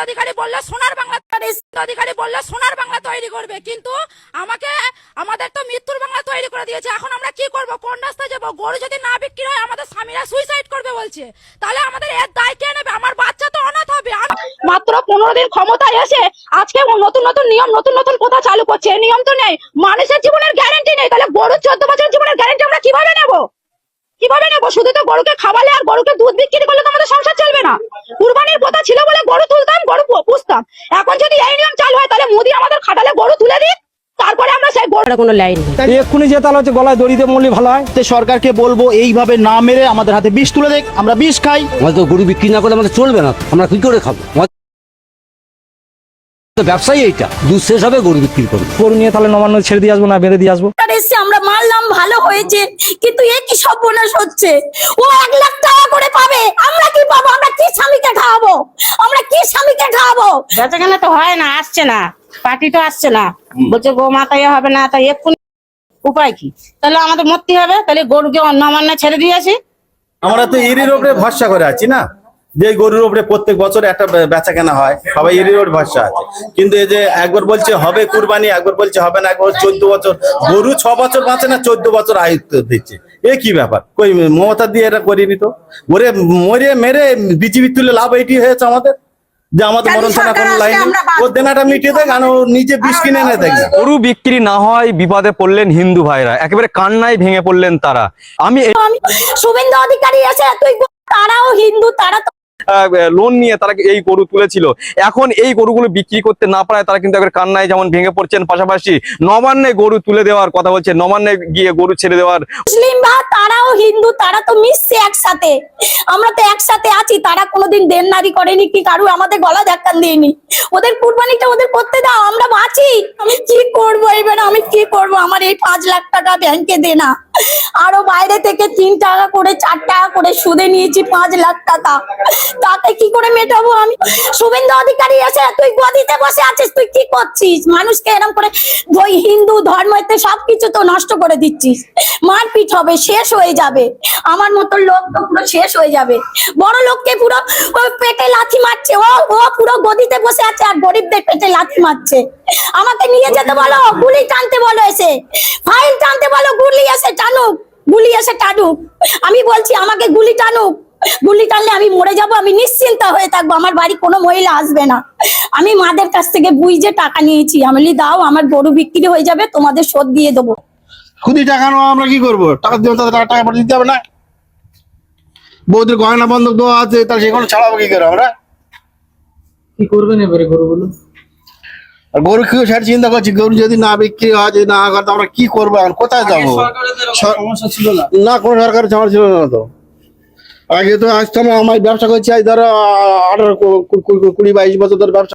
অধিকারী বললে সোনার বাংলা তৈরি করবে, কিন্তু আমাদের তো মৃত্যুর বাংলা তৈরি করে দিয়েছে। এখন আমরা কি করব? কোন রাস্তায় যাবো? গরু যদি না বিক্রি হয় আমাদের স্বামীরা সুইসাইড করবে বলছে, তাহলে আমাদের এর দায় কে নেবে? আমার বাচ্চা তো অনাথ হবে। মাত্র 15 দিন ক্ষমতায় এসে আজকে নতুন নতুন নিয়ম, নতুন নতুন কথা চালু করছে। এই নিয়ম তো নেই, মানুষের জীবনের গ্যারান্টি নেই, তাহলে গরুর 14 বছরের জীবনের গ্যারান্টি আমরা কিভাবে নেবো? শুধু তো গরুকে খাওয়ালে আর গরুকে দুধ বিক্রি করলে তো আমাদের সংসার চলবে না। কুরবানির কথা ছিল বলে গরু তুলতাম, গরু পুষতাম। এখন যদি এই নিয়ম চালু হয় তাহলে মোদি আমাদের খাটালে গরু তুলে দিক, তারপরে আমরা সেই গরুর কোনো লাইন নেই। এক্ষুনি যে তাহলে হচ্ছে গলায় দড়িতে মরলে ভালো হয়। সরকারকে বলবো এইভাবে না মেরে আমাদের হাতে বিষ তুলে দেখ, আমরা বিষ খাই। আমাদের তো গরু বিক্রি না করলে আমাদের চলবে না, আমরা কি করে খাবো? ব্যবসায়ী এইটা দুধ শেষ হবে গরু বিক্রি করবো। গরু নিয়ে তাহলে নবান্ন ছেড়ে দিয়ে আসবো না, বেঁধে দিয়ে আসবো। আমরা মারলাম, ভালো হয়েছে, কিন্তু এ কি সর্বনাশ হচ্ছে? ও 1 লাখ টাকা করে পাবে, আমরা কি পাবো? আমরা কি স্বামীকে খাওয়াবো? বেচাকেনা তো হয় না, আসছে না, পার্টি তো আসছে না, বলছে গো মাতাই হবে না। তাই এক্ষুনি উপায় কি? তাহলে আমাদের মরতে হবে। তাহলে গরুকে নবান্ন ছেড়ে দিয়েছি। আমরা তো এরির উপরে ভরসা করে আছি না, যে গরুর উপরে প্রত্যেক বছর একটা বেচা কেনা হয়, সবাই এরির উপরে ভরসা আছে। কিন্তু এই যে একবার বলছে হবে কুরবানি, একবার বলছে হবে না, একবার 14 বছর গরু 6 বছর বাঁচে না, 14 বছর আয়ুত্ব দিচ্ছে। এ কি ব্যাপার? কই মমতা দিয়ে এটা করিনি তো। ওরে মরে মেরে বিজেপি তুলে লাভ এইটি হয়েছে আমাদের, যে আমাদের মরণছানা কোনো লাইন নেই। ওর দেনাটা মিটিয়ে দেয়, কারণ ও নিজে বিষ কিনে এনে দেয়। গরু বিক্রি না হয় বিপদে পড়লেন হিন্দু ভাইরা, একেবারে কান্নায় ভেঙে পড়লেন তারা। আমি শুভেন্দু অধিকারী আছে, তারাও হিন্দু, তারা লোন নিয়ে তারা এই গরু তুলেছিল। এখন এই গরুগুলো বিক্রি করতে না পারায় তারা কিন্তু একবার কান্নায় যেমন ভেঙে পড়ছেন, পাশাপাশি নবান্নে গরু তুলে দেওয়ার কথা বলছে, নবান্নে গিয়ে গরু ছেড়ে দেওয়ার। মুসলিম বা তারাও হিন্দু, তারা তো মিশছে একসাথে, আমরা তো একসাথে আছি। তারা কোনোদিন দেনদারি করেনি কি কারু আমাদের গলা ধাক্কান দিইনি। ওদের কুরবানিটা ওদের করতে দাও, আমরা বাঁচি। আমি কি করবো এবার? আমি কি করবো? আমার এই 5 লাখ টাকা ব্যাংকে দেনা, আরো বাইরে থেকে 3 টাকা করে 4 টাকা করে সুদে নিয়েছি 5 লাখ টাকা, তাতে কি করে মেটাবো আমি? শুভেন্দু অধিকারী আছে, তুই গদিতে বসে আছিস, তুই কি করছিস? মানুষকে এরকম করে ওই হিন্দু ধর্মতে সবকিছু তো নষ্ট করে দিচ্ছিস। মারপিট হবে, শেষ হয়ে যাবে। আমার মতো লোক তো পুরো শেষ হয়ে যাবে। বড় লোককে পুরো পেটে লাথি মারছে, ও পুরো গদিতে বসে আছে আর গরিবদের পেটে লাথি মারছে। আমাকে নিয়ে যেতে বলো, গুলি টানতে বলো, এসে ফাইল টানতে বলো, গুলি এসে টানুক। আমি বলছি আমাকে গুলি টানুক, গুলি টানলে আমি মরে যাব, আমি নিশ্চিন্ত হয়ে থাকবো, আমার বাড়ি কোনো মহিলা আসবে না। আমি মাদের কাছ থেকে বুঝে টাকা নিয়েছি, আমি দাও, আমার গরু বিক্রি হয়ে যাবে, তোমাদের শোধ দিয়ে দেবো। খুদি টাকা নেওয়া, আমরা কি করবো? টাকা দিয়ে টাকা দিতে হবে না? বৌদির গয়না বন্ধক দেওয়া আছে, তাহলে সেগুলো ছাড়াবো কি করে আমরা? কি করবেন এবারে গরুগুলো? আর গরু কেউ সেটা চিন্তা করছি, গরু যদি না বিক্রি হয়, যদি না করে, আমরা কি করবো? এখন কোথায় যাবো? সমস্যা ছিল না, কোনো সরকারের ছাড় ছিল না তো। আগে তো আসতাম, আমার ব্যবসা করছি আজ ধরো 18 20 22 বছর ধরে ব্যবসা।